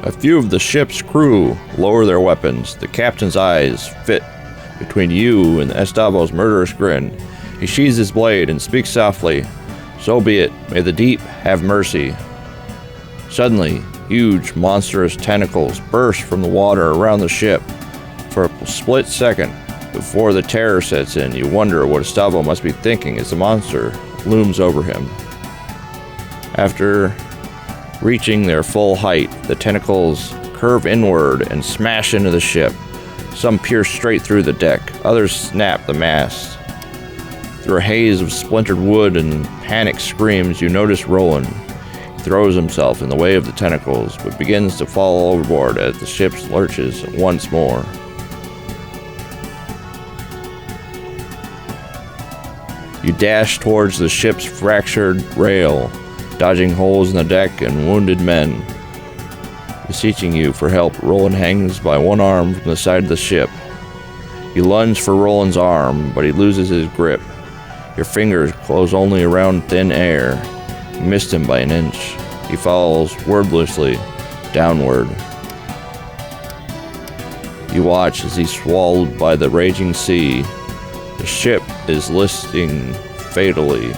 A few of the ship's crew lower their weapons. The captain's eyes fit between you and Estavo's murderous grin. He sheathes his blade and speaks softly. So be it. May the deep have mercy. Suddenly, huge, monstrous tentacles burst from the water around the ship. For a split second, before the terror sets in, you wonder what Estavo must be thinking as the monster looms over him. After reaching their full height, the tentacles curve inward and smash into the ship. Some pierce straight through the deck, others snap the mast. Through a haze of splintered wood and panicked screams, you notice Roland. He throws himself in the way of the tentacles, but begins to fall overboard as the ship lurches once more. You dash towards the ship's fractured rail, dodging holes in the deck and wounded men. Beseeching you for help, Roland hangs by one arm from the side of the ship. You lunge for Roland's arm, but he loses his grip. Your fingers close only around thin air. You missed him by an inch. He falls wordlessly downward. You watch as he's swallowed by the raging sea. The ship is listing fatally.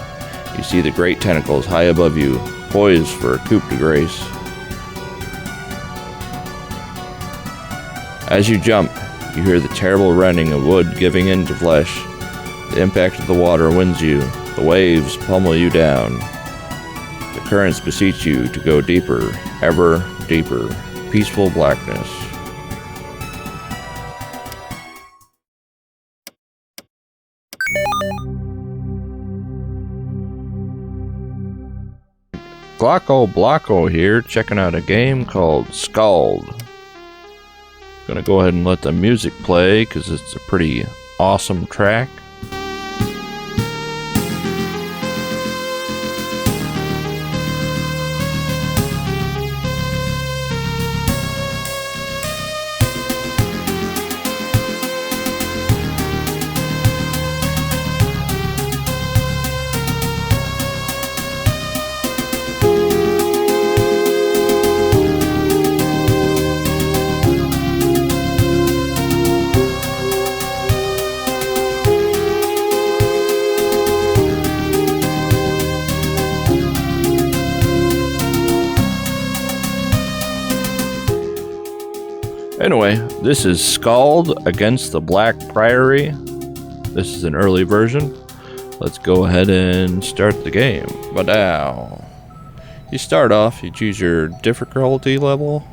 You see the great tentacles high above you, poised for a coup de grace. As you jump, you hear the terrible rending of wood giving in to flesh. The impact of the water winds you. The waves pummel you down. The currents beseech you to go deeper, ever deeper. Peaceful blackness. GlakoBlako here, checking out a game called Skald. Gonna go ahead and let the music play because it's a pretty awesome track. Anyway, this is Skald against the Black Priory. This is an early version. Let's go ahead and start the game. But now, you start off, you choose your difficulty level.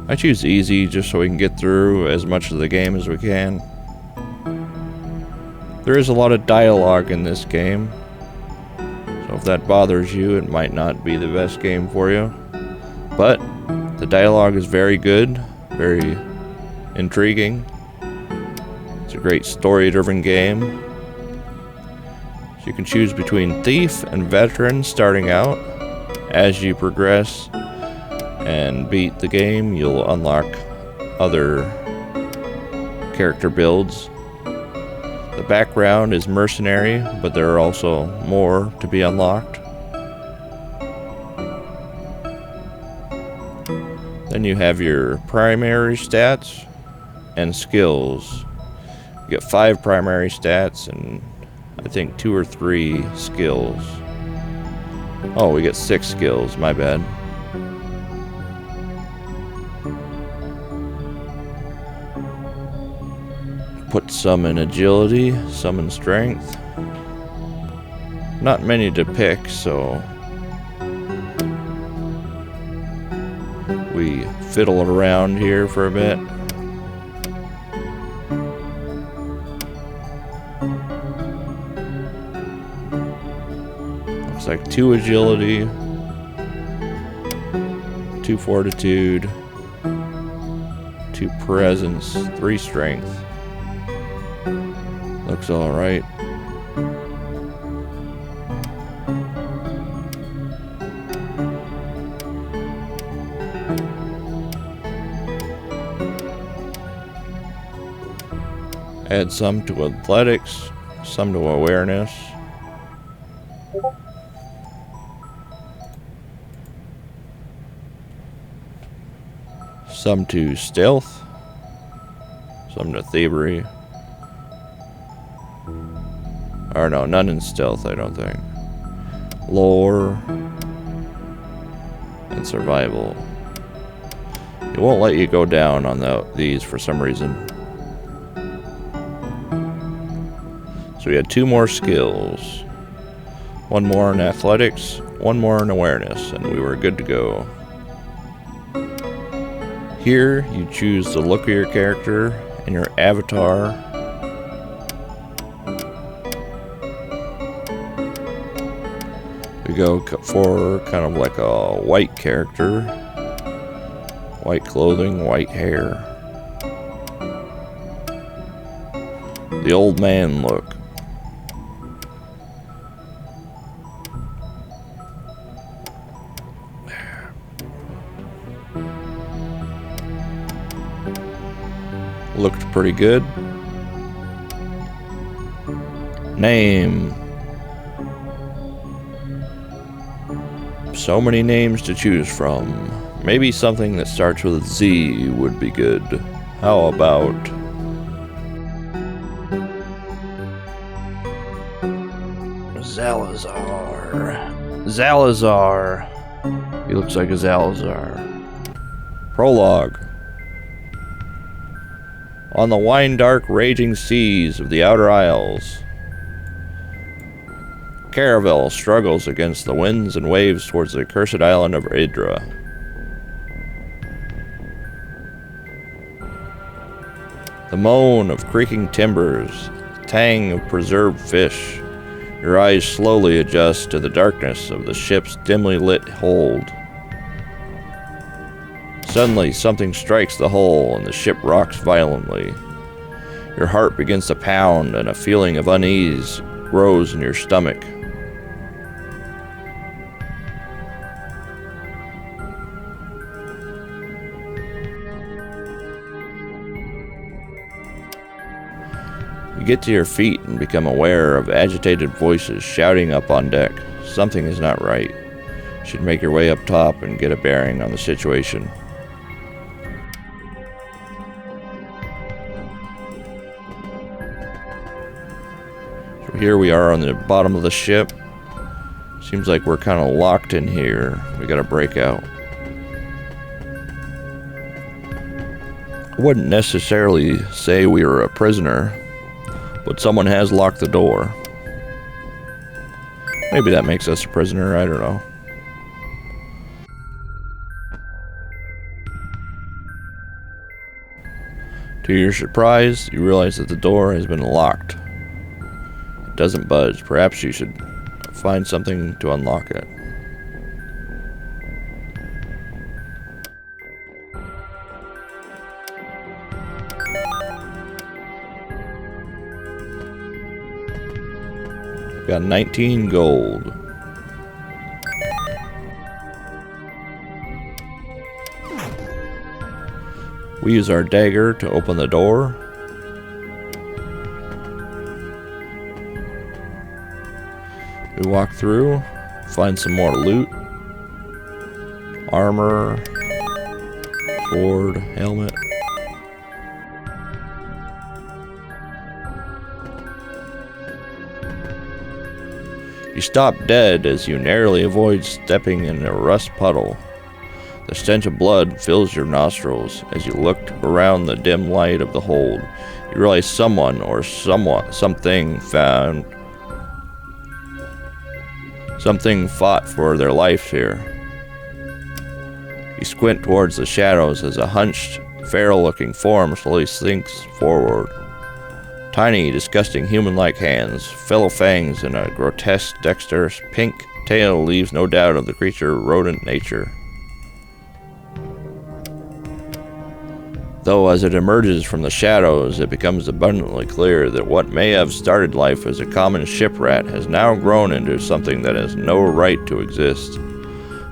I choose easy just so we can get through as much of the game as we can. There is a lot of dialogue in this game, so if that bothers you, it might not be the best game for you. But the dialogue is very good, very intriguing. It's a great story-driven game. So you can choose between Thief and Veteran starting out. As you progress and beat the game, you'll unlock other character builds. The background is Mercenary, but there are also more to be unlocked. Then you have your primary stats and skills. You get 5 primary stats and I think 2 or 3 skills. Oh, we get 6 skills, my bad. Put some in agility, some in strength. Not many to pick, so we fiddle around here for a bit. Looks like 2 agility, 2 fortitude, 2 presence, 3 strength. Looks alright. Add some to athletics, some to awareness. Some to stealth. Some to thievery. Or no, none in stealth, I don't think. Lore. And survival. It won't let you go down on these for some reason. So we had 2 more skills. 1 more in athletics, 1 more in awareness, and we were good to go. Here, you choose the look of your character and your avatar. We go for kind of like a white character. White clothing, white hair. The old man look. Looked pretty good. Name. So many names to choose from. Maybe something that starts with Z would be good. How about Zalazar? Zalazar. He looks like a Zalazar. Prologue. On the wine-dark, raging seas of the Outer Isles, Caravel struggles against the winds and waves towards the accursed island of Idra. The moan of creaking timbers, the tang of preserved fish. Your eyes slowly adjust to the darkness of the ship's dimly lit hold. Suddenly, something strikes the hull and the ship rocks violently. Your heart begins to pound and a feeling of unease grows in your stomach. You get to your feet and become aware of agitated voices shouting up on deck. Something is not right. You should make your way up top and get a bearing on the situation. So here we are on the bottom of the ship. Seems like we're kind of locked in here. We gotta break out. I wouldn't necessarily say we were a prisoner, but someone has locked the door. Maybe that makes us a prisoner, I don't know. To your surprise, you realize that the door has been locked. It doesn't budge. Perhaps you should find something to unlock it. Got 19 gold. We use our dagger to open the door. We walk through, find some more loot. Armor, sword, helmet. You stop dead as you narrowly avoid stepping in a rust puddle. The stench of blood fills your nostrils. As you look around the dim light of the hold, you realize someone or something fought for their life here. You squint towards the shadows as a hunched, feral-looking form slowly sinks forward. Tiny, disgusting human-like hands, fellow fangs, and a grotesque, dexterous pink tail leaves no doubt of the creature's rodent nature. Though as it emerges from the shadows, it becomes abundantly clear that what may have started life as a common ship rat has now grown into something that has no right to exist.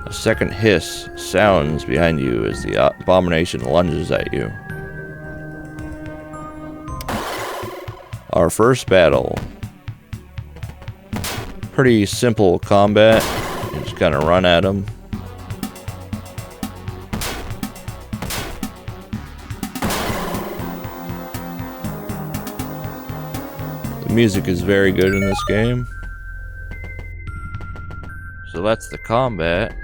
A second hiss sounds behind you as the abomination lunges at you. Our first battle. Pretty simple combat. You just kind of run at them. The music is very good in this game. So that's the combat.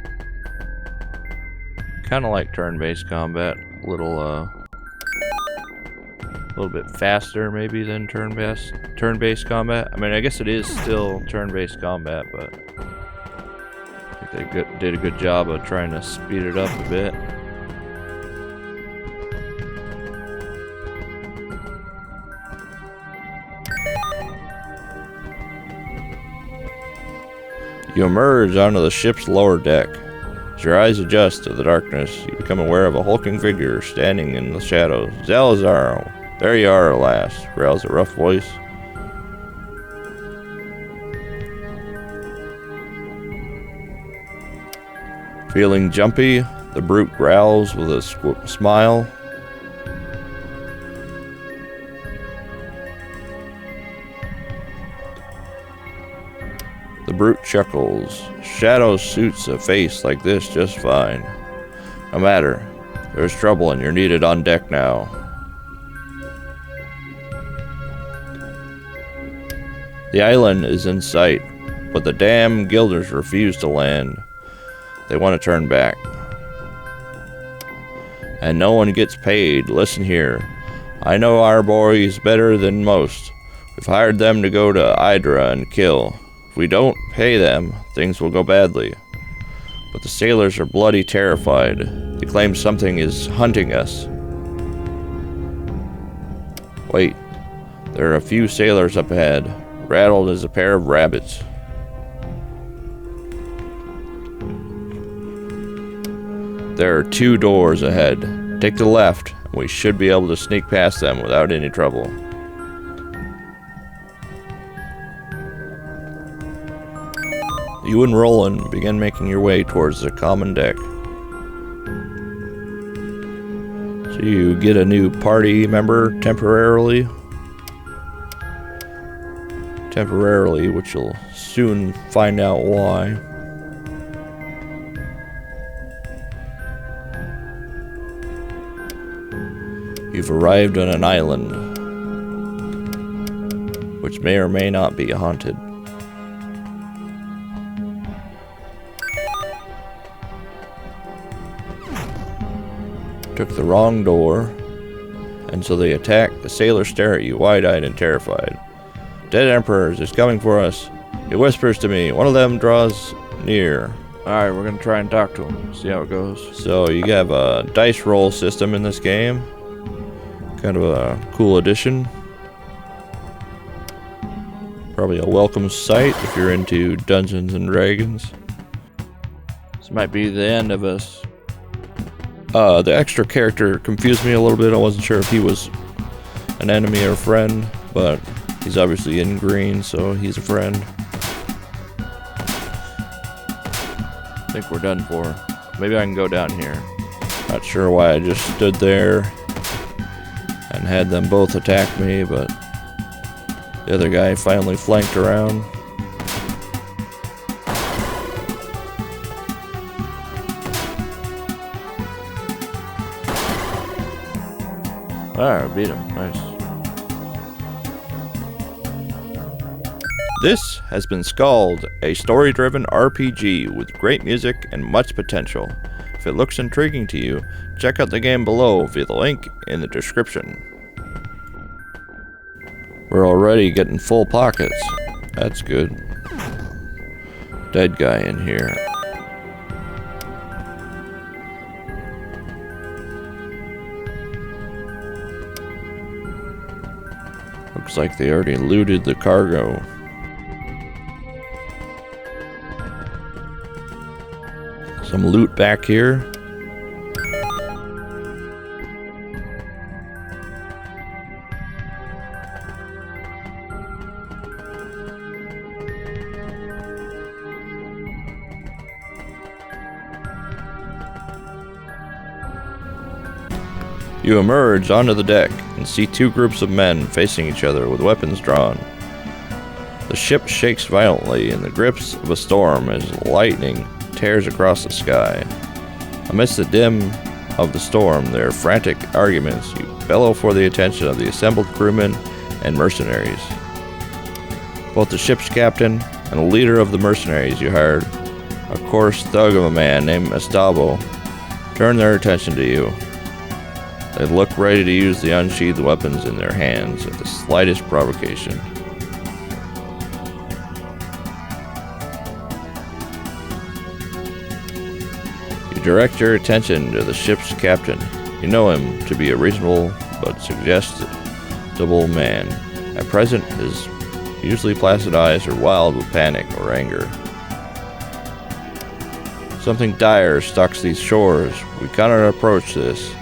Kind of like turn-based combat. A little bit faster maybe than turn-based combat. I mean, I guess it is still turn-based combat, but I think they did a good job of trying to speed it up a bit. You emerge onto the ship's lower deck. As your eyes adjust to the darkness, you become aware of a hulking figure standing in the shadows. Salazar, there you are at last, growls a rough voice. Feeling jumpy, the brute growls with a smile. The brute chuckles. Shadow suits a face like this just fine. No matter. There's trouble and you're needed on deck now. The island is in sight, but the damn guilders refuse to land. They want to turn back. And no one gets paid. Listen here. I know our boys better than most. We've hired them to go to Hydra and kill. If we don't pay them, things will go badly. But the sailors are bloody terrified. They claim something is hunting us. Wait, there are a few sailors up ahead, rattled as a pair of rabbits. There are 2 doors ahead. Take the left, and we should be able to sneak past them without any trouble. You and Roland begin making your way towards the common deck. So you get a new party member temporarily, which you'll soon find out why. You've arrived on an island, which may or may not be haunted. Took the wrong door, and so they attack. The sailors stare at you, wide-eyed and terrified. Dead Emperors is coming for us. He whispers to me. One of them draws near. Alright, we're gonna try and talk to him. See how it goes. So you have a dice roll system in this game. Kind of a cool addition. Probably a welcome sight if you're into Dungeons and Dragons. This might be the end of us. The extra character confused me a little bit. I wasn't sure if he was an enemy or a friend, but he's obviously in green, so he's a friend. I think we're done for. Maybe I can go down here. Not sure why I just stood there and had them both attack me, but the other guy finally flanked around. Alright, beat him. Nice. This has been Skald, a story-driven RPG with great music and much potential. If it looks intriguing to you, check out the game below via the link in the description. We're already getting full pockets. That's good. Dead guy in here. Looks like they already looted the cargo. Some loot back here. You emerge onto the deck and see 2 groups of men facing each other with weapons drawn. The The ship shakes violently in the grips of a storm as lightning tears across the sky. Amidst the dim of the storm, their frantic arguments, you bellow for the attention of the assembled crewmen and mercenaries. Both the ship's captain and the leader of the mercenaries you hired, a coarse thug of a man named Estavo, turn their attention to you. They look ready to use the unsheathed weapons in their hands at the slightest provocation. You direct your attention to the ship's captain. You know him to be a reasonable but suggestible man. At present, his usually placid eyes are wild with panic or anger. Something dire stalks these shores. We cannot approach this.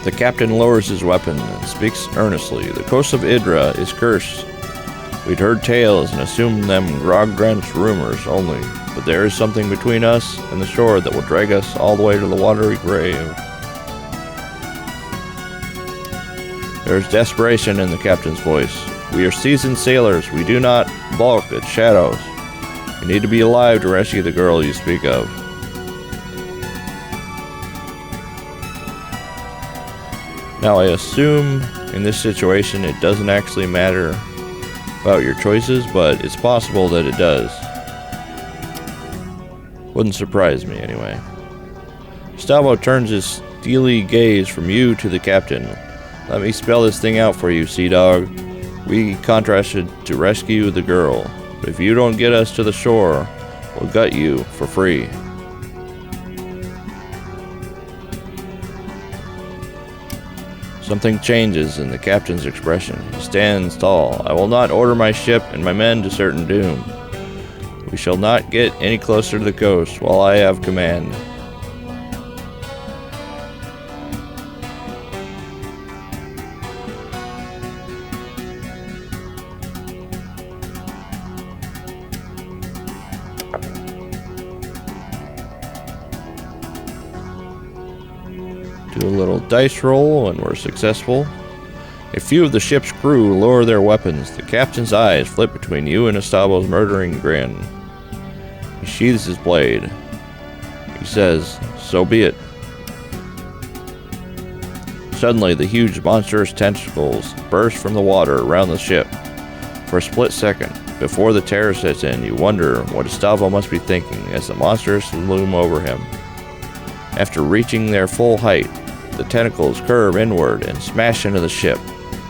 The captain lowers his weapon and speaks earnestly. The coast of Idra is cursed. We'd heard tales and assumed them grog-drenched rumors only, but there is something between us and the shore that will drag us all the way to the watery grave. There is desperation in the captain's voice. We are seasoned sailors. We do not balk at shadows. We need to be alive to rescue the girl you speak of. Now I assume in this situation it doesn't actually matter about your choices, but it's possible that it does. Wouldn't surprise me anyway. Gustavo turns his steely gaze from you to the captain. Let me spell this thing out for you, Sea Dog. We contracted to rescue the girl, but if you don't get us to the shore, we'll gut you for free. Something changes in the captain's expression. He stands tall. I will not order my ship and my men to certain doom. We shall not get any closer to the coast while I have command. Do a little dice roll and we're successful. A few of the ship's crew lower their weapons. The captain's eyes flip between you and Estavo's murdering grin. He sheathes his blade. He says, "So be it." Suddenly, the huge monstrous tentacles burst from the water around the ship. For a split second, before the terror sets in, you wonder what Estavo must be thinking as the monsters loom over him. After reaching their full height, the tentacles curve inward and smash into the ship.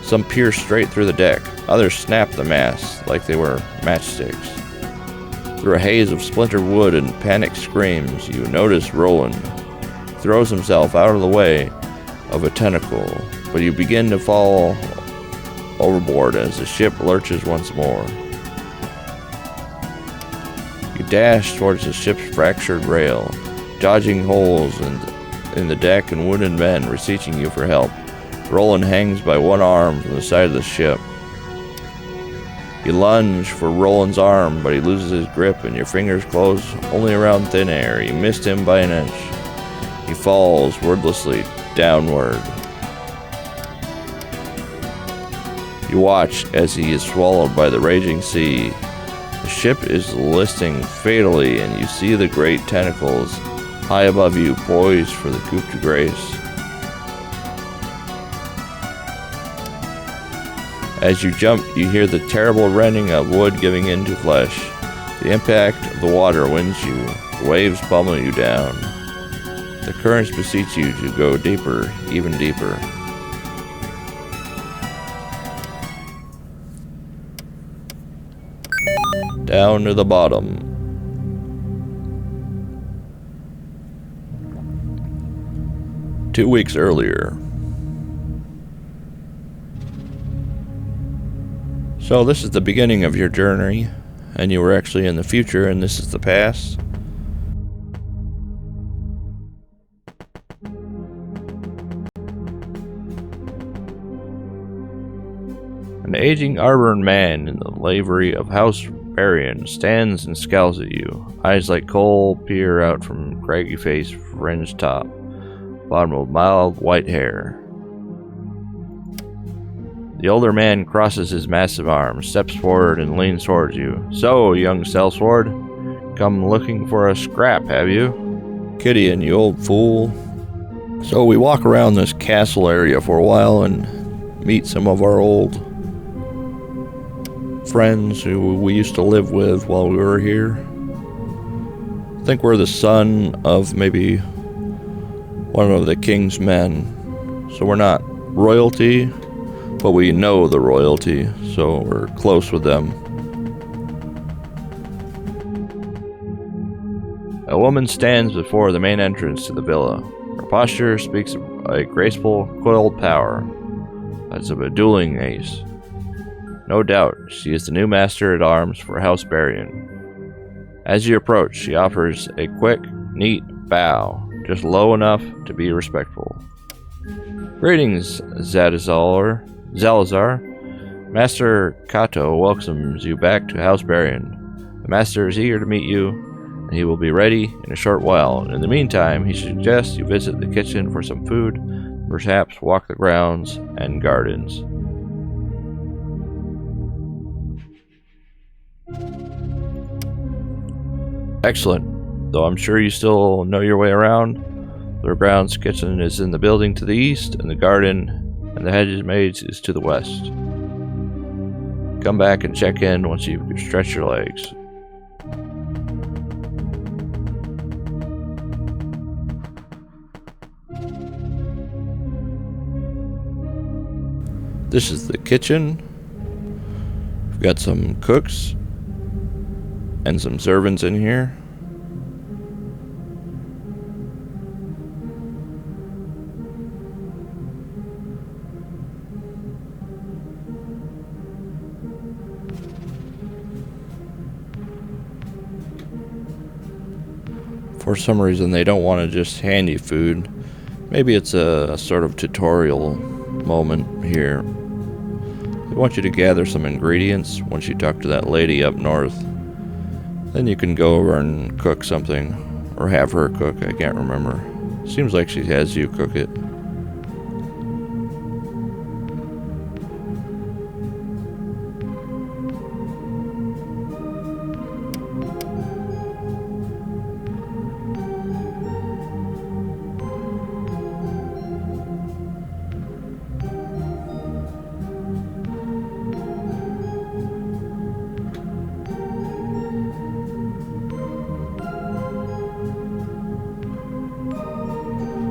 Some pierce straight through the deck, others snap the masts like they were matchsticks. Through a haze of splintered wood and panicked screams, you notice Roland throws himself out of the way of a tentacle, but you begin to fall overboard as the ship lurches once more. You dash towards the ship's fractured rail, dodging holes in the deck and wounded men beseeching you for help. Roland hangs by one arm from the side of the ship. You lunge for Roland's arm, but he loses his grip and your fingers close only around thin air. You missed him by an inch. He falls wordlessly downward. You watch as he is swallowed by the raging sea. The ship is listing fatally and you see the great tentacles high above you, poised for the coup de grace. As you jump, you hear the terrible rending of wood giving into flesh. The impact of the water winds you. The waves pummel you down. The currents beseech you to go deeper, even deeper. Down to the bottom. Two weeks earlier. So this is the beginning of your journey, and you were actually in the future, and this is the past. An aging Arborn man in the livery of barbarian stands and scowls at you. Eyes like coal peer out from craggy face, fringed top, bottom of mild white hair. The older man crosses his massive arms, steps forward, and leans towards you. So, young sellsword, come looking for a scrap, have you? Gideon, you old fool. So we walk around this castle area for a while and meet some of our old friends who we used to live with while we were here. I think we're the son of maybe one of the king's men. So we're not royalty, but we know the royalty, so we're close with them. A woman stands before the main entrance to the villa. Her posture speaks of a graceful, coiled power, as of a dueling ace. No doubt, she is the new master-at-arms for House Barian. As you approach, she offers a quick, neat bow, just low enough to be respectful. Greetings, Zadazar. Master Kato welcomes you back to House Barian. The master is eager to meet you, and he will be ready in a short while. In the meantime, he suggests you visit the kitchen for some food, perhaps walk the grounds and gardens. Excellent. Though I'm sure you still know your way around, the grounds kitchen is in the building to the east, and the garden and the hedges maze is to the west. Come back and check in once you've stretched your legs. This is the kitchen. We've got some cooks and some servants in here. For some reason they don't want to just hand you food. Maybe it's a sort of tutorial moment here. They want you to gather some ingredients once you talk to that lady up north. Then you can go over and cook something, or have her cook, I can't remember. Seems like she has you cook it.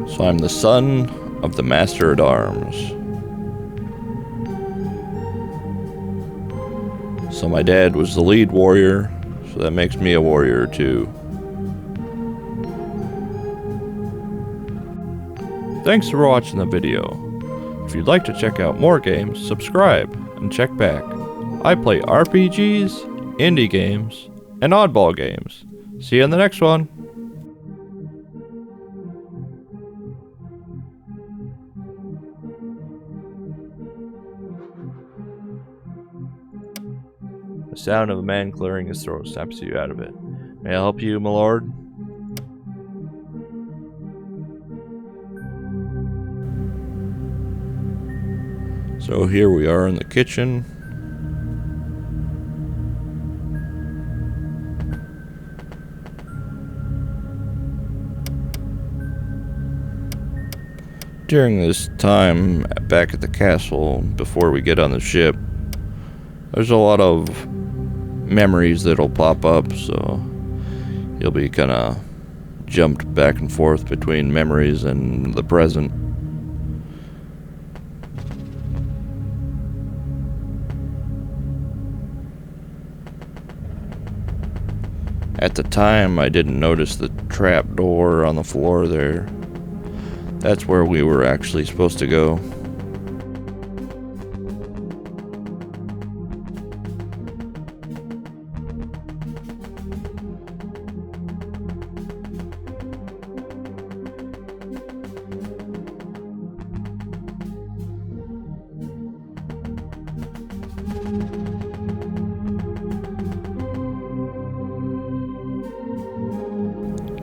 So I'm the son of the Master-at-Arms. So my dad was the lead warrior, so that makes me a warrior too. Thanks for watching the video. If you'd like to check out more games, subscribe and check back. I play RPGs, indie games, and oddball games. See you in the next one. The sound of a man clearing his throat snaps you out of it. May I help you, my lord? So here we are in the kitchen. During this time back at the castle, before we get on the ship, there's a lot of memories that'll pop up, so you'll be kind of jumped back and forth between memories and the present. At the time, I didn't notice the trap door on the floor there. That's where we were actually supposed to go.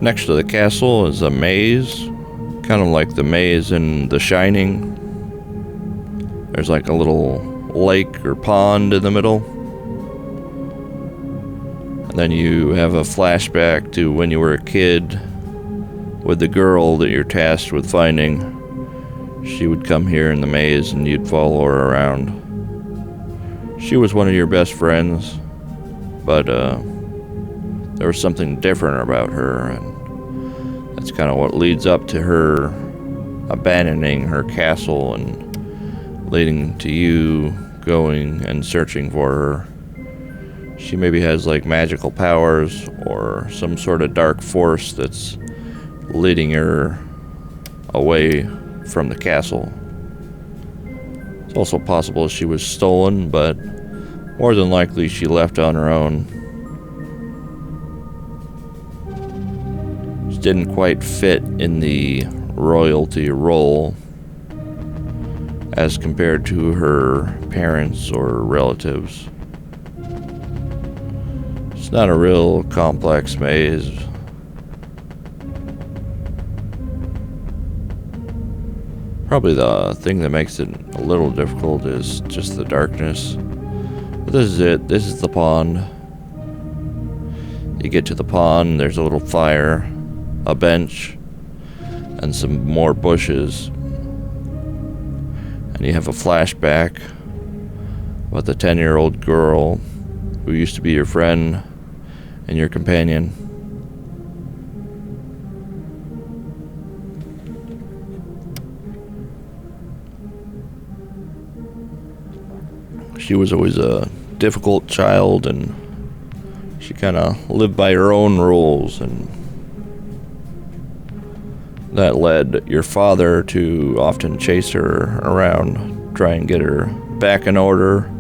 Next to the castle is a maze, kind of like the maze in The Shining. There's like a little lake or pond in the middle. And then you have a flashback to when you were a kid with the girl that you're tasked with finding. She would come here in the maze and you'd follow her around. She was one of your best friends, but there was something different about her, and that's kind of what leads up to her abandoning her castle and leading to you going and searching for her. She maybe has like magical powers or some sort of dark force that's leading her away from the castle. It's also possible she was stolen, but more than likely she left on her own. She didn't quite fit in the royalty role as compared to her parents or relatives. It's not a real complex maze. Probably the thing that makes it a little difficult is just the darkness. But this is it. This is the pond. You get to the pond, there's a little fire, a bench, and some more bushes. And you have a flashback about the 10-year-old girl who used to be your friend and your companion. She was always a difficult child, and she kind of lived by her own rules, and that led your father to often chase her around, try and get her back in order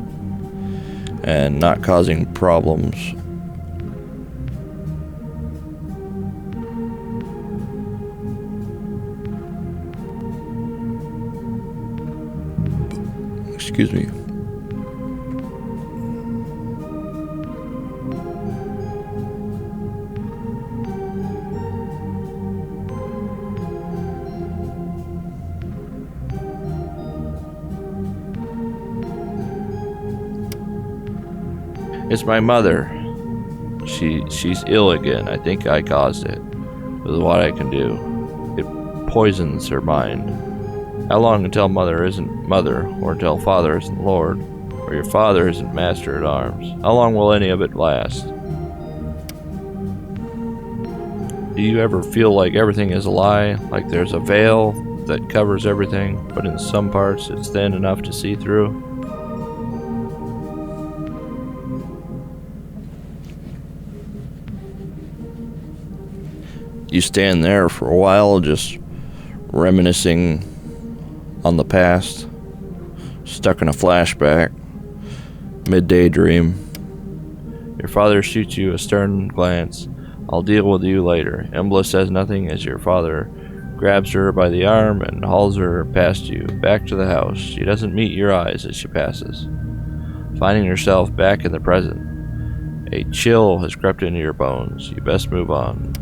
and not causing problems. Excuse me. It's my mother. She's ill again. I think I caused it. With what I can do. It poisons her mind. How long until mother isn't mother, or until father isn't lord, or your father isn't master at arms? How long will any of it last? Do you ever feel like everything is a lie? Like there's a veil that covers everything, but in some parts it's thin enough to see through? You stand there for a while, just reminiscing on the past, stuck in a flashback, midday dream. Your father shoots you a stern glance. I'll deal with you later. Embla says nothing as your father grabs her by the arm and hauls her past you, back to the house. She doesn't meet your eyes as she passes, finding herself back in the present. A chill has crept into your bones. You best move on.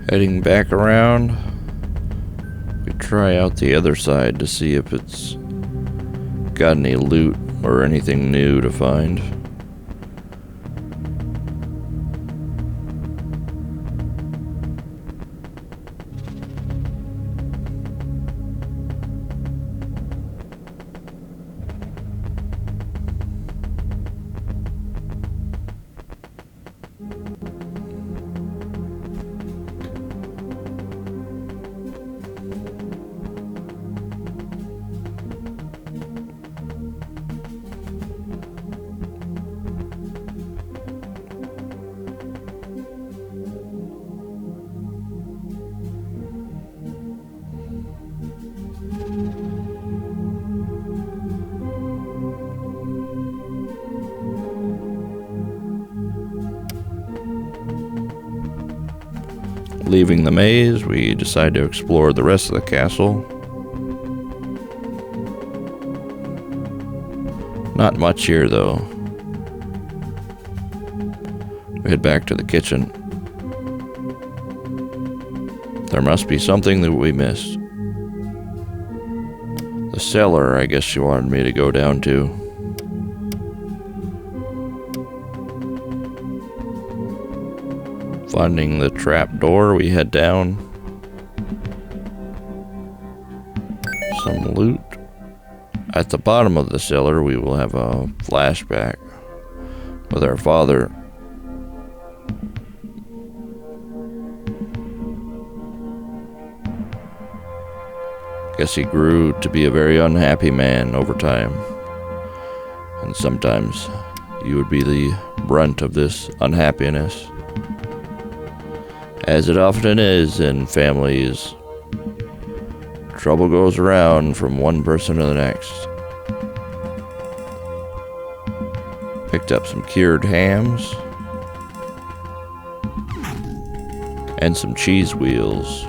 Heading back around, we try out the other side to see if it's got any loot or anything new to find. Leaving the maze, we decide to explore the rest of the castle. Not much here, though. We head back to the kitchen. There must be something that we missed. The cellar, I guess she wanted me to go down to. Finding the trap door, we head down. Some loot. At the bottom of the cellar, we will have a flashback with our father. Guess he grew to be a very unhappy man over time. And sometimes you would be the brunt of this unhappiness. As it often is in families, trouble goes around from one person to the next. Picked up some cured hams and some cheese wheels.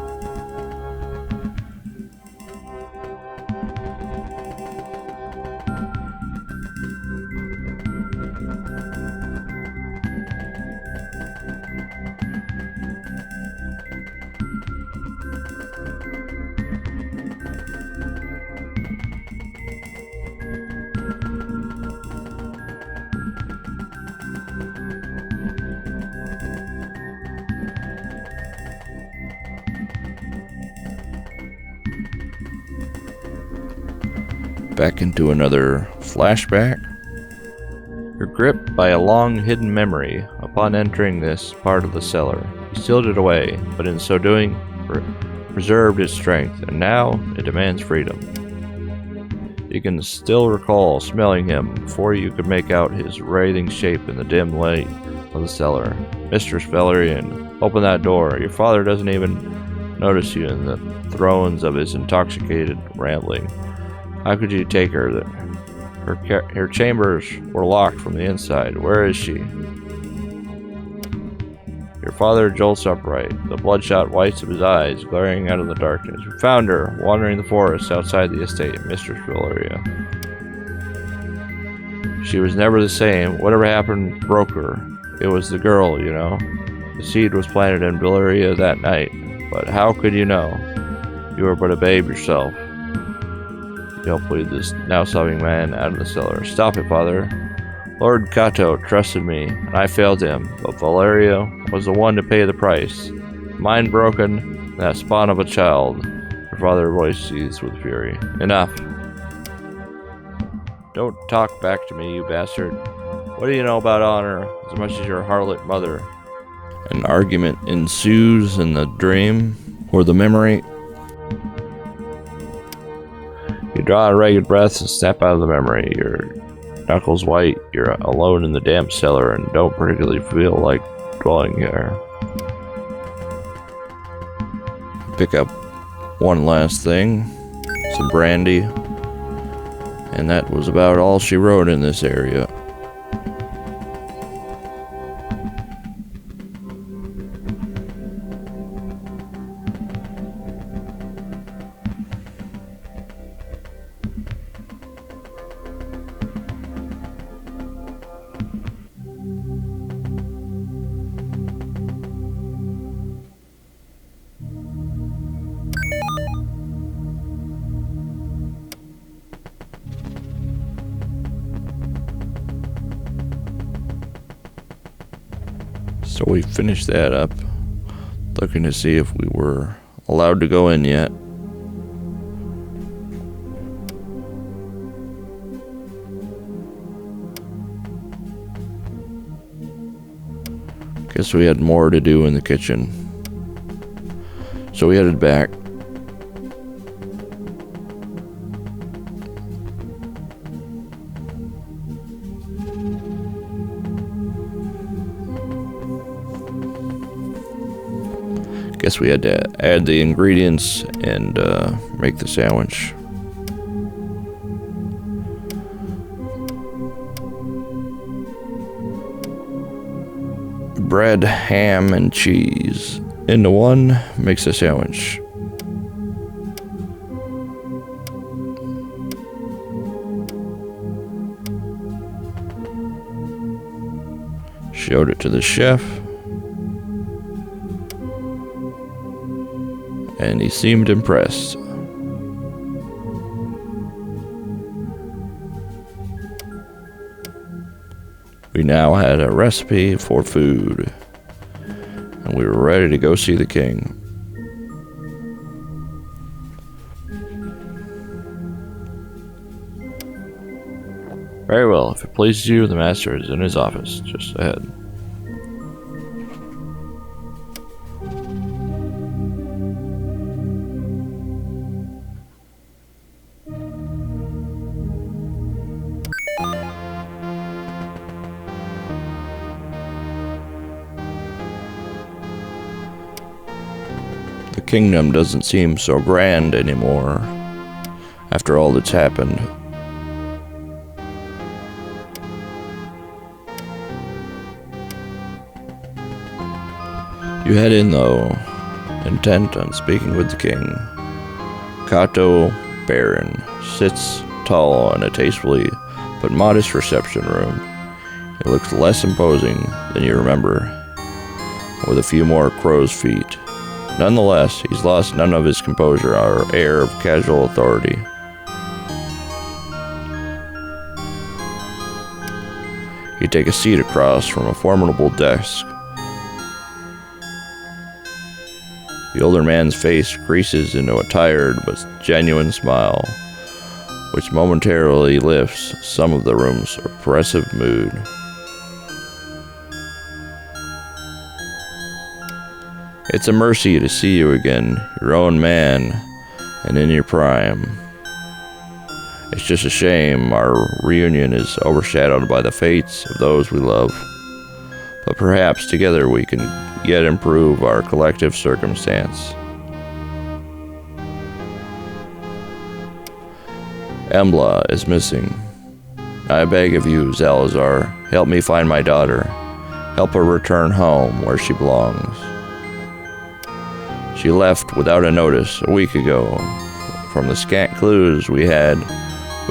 Back into another flashback. You're gripped by a long hidden memory upon entering this part of the cellar. You sealed it away, but in so doing, preserved its strength, and now it demands freedom. You can still recall smelling him before you could make out his writhing shape in the dim light of the cellar. Mistress Valerian, open that door. Your father doesn't even notice you in the thrones of his intoxicated rambling. How could you take her? Her chambers were locked from the inside. Where is she? Your father jolts upright, the bloodshot whites of his eyes glaring out of the darkness. You found her, wandering the forest outside the estate, Mistress Valeria. She was never the same. Whatever happened broke her. It was the girl, you know. The seed was planted in Valeria that night. But how could you know? You were but a babe yourself. You pleaded this now sobbing man out of the cellar. Stop it, father. Lord Cato trusted me, and I failed him, but Valeria was the one to pay the price. Mind broken, that spawn of a child. Her father's voice seized with fury. Enough. Don't talk back to me, you bastard. What do you know about honor, as much as your harlot mother? An argument ensues in the dream, or the memory. You draw a ragged breath and snap out of the memory. Your knuckles white, you're alone in the damp cellar and don't particularly feel like dwelling here. Pick up one last thing, some brandy, and that was about all she wrote in this area. So we finished that up, looking to see if we were allowed to go in yet. Guess we had more to do in the kitchen. So we headed back. Guess we had to add the ingredients and make the sandwich. Bread, ham, and cheese into one makes a sandwich. Showed it to the chef, and he seemed impressed. We now had a recipe for food, and we were ready to go see the king. Very well, if it pleases you, the master is in his office, just ahead. The kingdom doesn't seem so grand anymore after all that's happened. You head in, though, intent on speaking with the king. Kato Baron sits tall in a tastefully but modest reception room. It looks less imposing than you remember, with a few more crow's feet. Nonetheless, he's lost none of his composure or air of casual authority. You take a seat across from a formidable desk. The older man's face creases into a tired but genuine smile, which momentarily lifts some of the room's oppressive mood. It's a mercy to see you again, your own man, and in your prime. It's just a shame our reunion is overshadowed by the fates of those we love. But perhaps together we can yet improve our collective circumstance. Embla is missing. I beg of you, Zalazar, help me find my daughter. Help her return home where she belongs. She left without a notice a week ago. From the scant clues we had,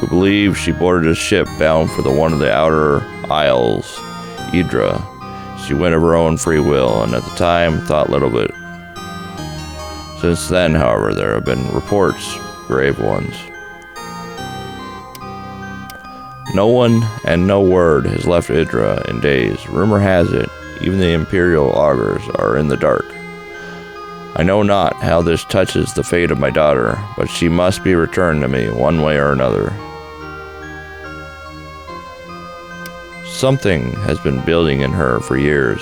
we believe she boarded a ship bound for one of the outer isles, Idra. She went of her own free will, and at the time thought little of it. Since then, however, there have been reports, grave ones. No one and no word has left Idra in days. Rumor has it, even the imperial augurs are in the dark. I know not how this touches the fate of my daughter, but she must be returned to me one way or another. Something has been building in her for years,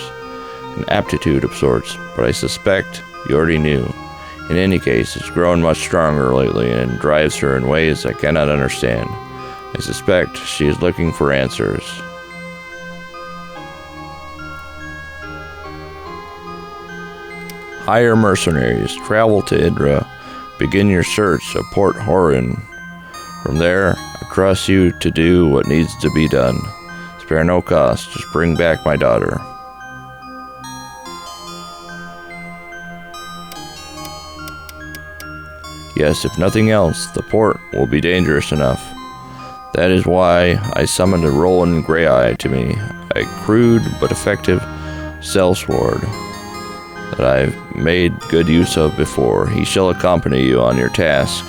an aptitude of sorts, but I suspect you already knew. In any case, it's grown much stronger lately and drives her in ways I cannot understand. I suspect she is looking for answers. Hire mercenaries, travel to Idra, begin your search of Port Horin. From there, I trust you to do what needs to be done. Spare no cost, just bring back my daughter. Yes, if nothing else, the port will be dangerous enough. That is why I summoned a Roland Greyeye to me, a crude but effective sellsword that I've made good use of before. He shall accompany you on your task.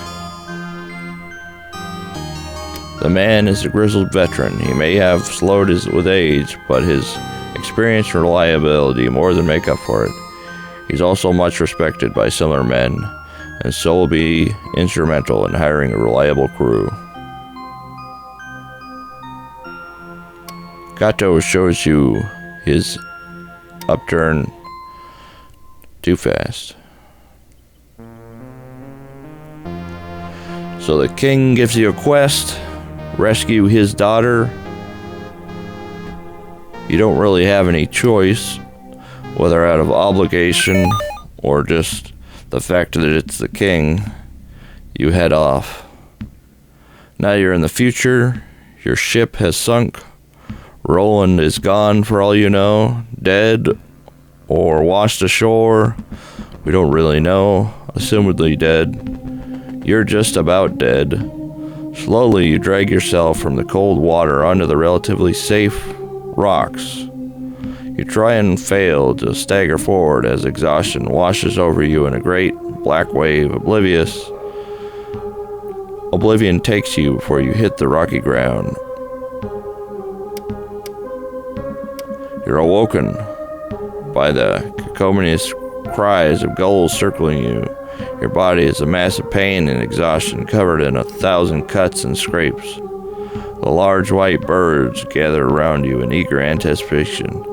The man is a grizzled veteran. He may have slowed with age, but his experience and reliability more than make up for it. He's also much respected by similar men, and so will be instrumental in hiring a reliable crew. Kato shows you his upturn too fast. So the king gives you a quest. Rescue his daughter. You don't really have any choice, whether out of obligation or just the fact that it's the king. You head off. Now you're in the future. Your ship has sunk. Roland is gone for all you know, dead or washed ashore. We don't really know. Assumedly dead. You're just about dead. Slowly, you drag yourself from the cold water onto the relatively safe rocks. You try and fail to stagger forward as exhaustion washes over you in a great black wave. Oblivion takes you before you hit the rocky ground. You're awoken by the cacophonous cries of gulls circling you. Your body is a mass of pain and exhaustion, covered in 1,000 cuts and scrapes. The large white birds gather around you in eager anticipation.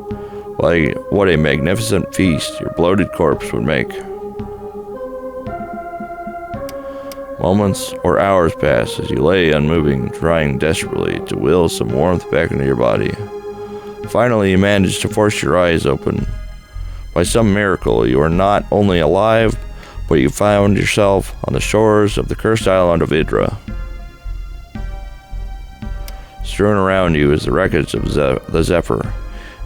What a magnificent feast your bloated corpse would make. Moments or hours pass as you lay unmoving, trying desperately to will some warmth back into your body. Finally, you manage to force your eyes open. By some miracle, you are not only alive, but you found yourself on the shores of the cursed island of Idra. Strewn around you is the wreckage of the Zephyr.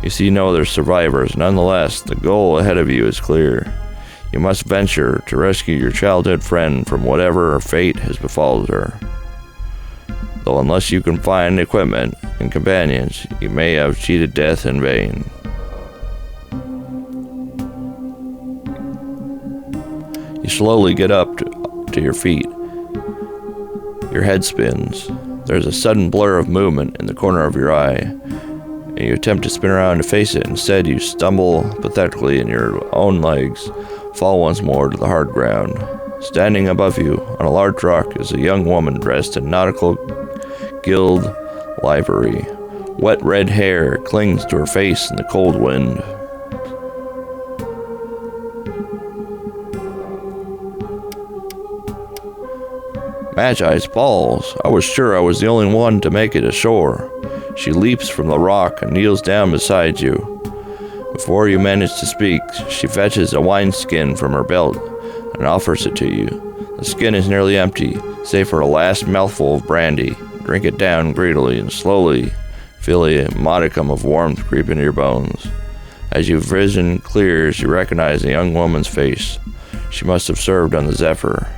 You see no other survivors. Nonetheless, the goal ahead of you is clear. You must venture to rescue your childhood friend from whatever fate has befallen her. Though unless you can find equipment and companions, you may have cheated death in vain. You slowly get up to your feet. Your head spins. There's a sudden blur of movement in the corner of your eye, and you attempt to spin around to face it. Instead, you stumble pathetically in your own legs, fall once more to the hard ground. Standing above you on a large rock is a young woman dressed in nautical guild livery. Wet red hair clings to her face in the cold wind. Magi's balls! I was sure I was the only one to make it ashore. She leaps from the rock and kneels down beside you. Before you manage to speak, she fetches a wineskin from her belt and offers it to you. The skin is nearly empty, save for a last mouthful of brandy. Drink it down greedily and slowly feel a modicum of warmth creep into your bones. As your vision clears, you recognize the young woman's face. She must have served on the Zephyr.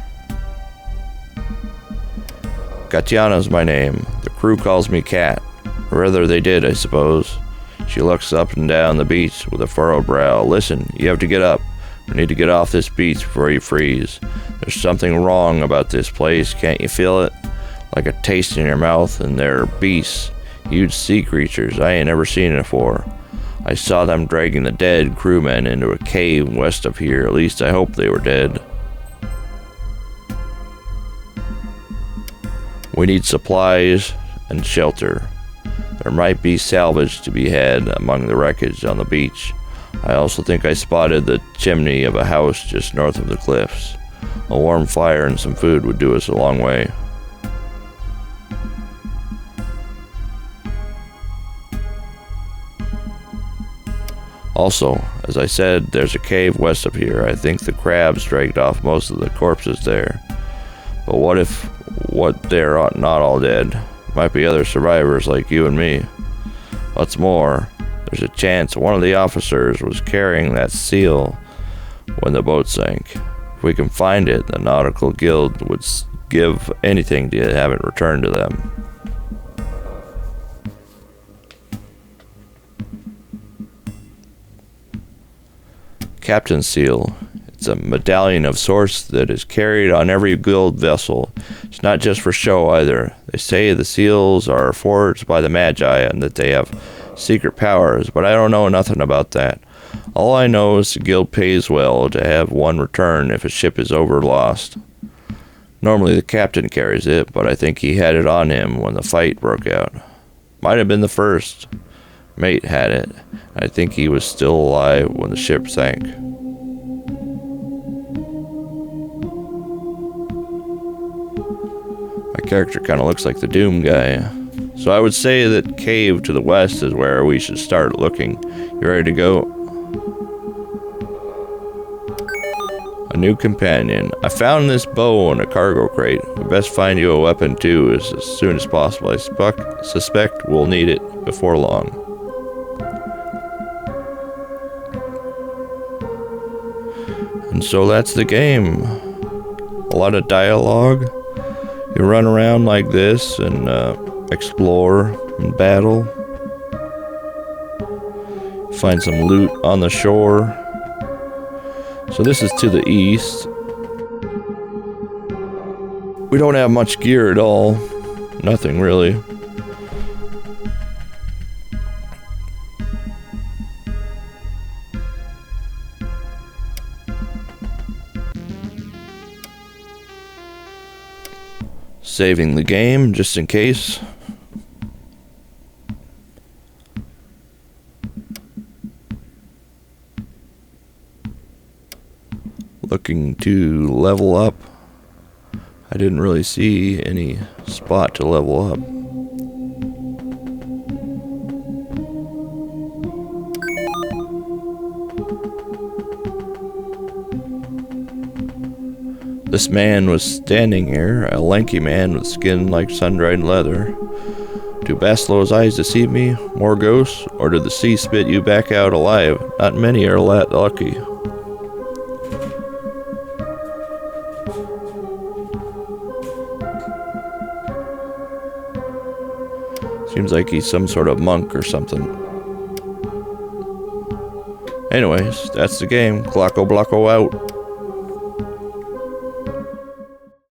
Katiana's my name. The crew calls me Kat. Or rather, they did, I suppose. She looks up and down the beach with a furrowed brow. Listen, you have to get up. We need to get off this beach before you freeze. There's something wrong about this place. Can't you feel it? Like a taste in your mouth, and they're beasts. Huge sea creatures I ain't never seen before. I saw them dragging the dead crewmen into a cave west of here. At least I hope they were dead. We need supplies and shelter. There might be salvage to be had among the wreckage on the beach. I also think I spotted the chimney of a house just north of the cliffs. A warm fire and some food would do us a long way. Also, as I said, there's a cave west of here. I think the crabs dragged off most of the corpses there. But what if they're not all dead? Might be other survivors like you and me. What's more, there's a chance one of the officers was carrying that seal when the boat sank. If we can find it, the Nautical Guild would give anything to have it returned to them. Captain's seal. It's a medallion of sorts that is carried on every guild vessel. It's not just for show either. They say the seals are forged by the Magi and that they have secret powers, but I don't know nothing about that. All I know is the guild pays well to have one return if a ship is lost. Normally the captain carries it, but I think he had it on him when the fight broke out. Might have been the first mate had it. I think he was still alive when the ship sank. My character kind of looks like the Doom guy. So I would say that cave to the west is where we should start looking. You ready to go? A new companion. I found this bow in a cargo crate. We best find you a weapon too as soon as possible. I suspect we'll need it before long. And so that's the game. A lot of dialogue. You run around like this and explore and battle. Find some loot on the shore. So this is to the east. We don't have much gear at all. Nothing really. Saving the game just in case. Looking to level up. I didn't really see any spot to level up. This man was standing here, a lanky man with skin like sun-dried leather. Do Baslow's eyes deceive me? More ghosts? Or did the sea spit you back out alive? Not many are that lucky. Seems like he's some sort of monk or something. Anyways, that's the game. GlakoBlako out.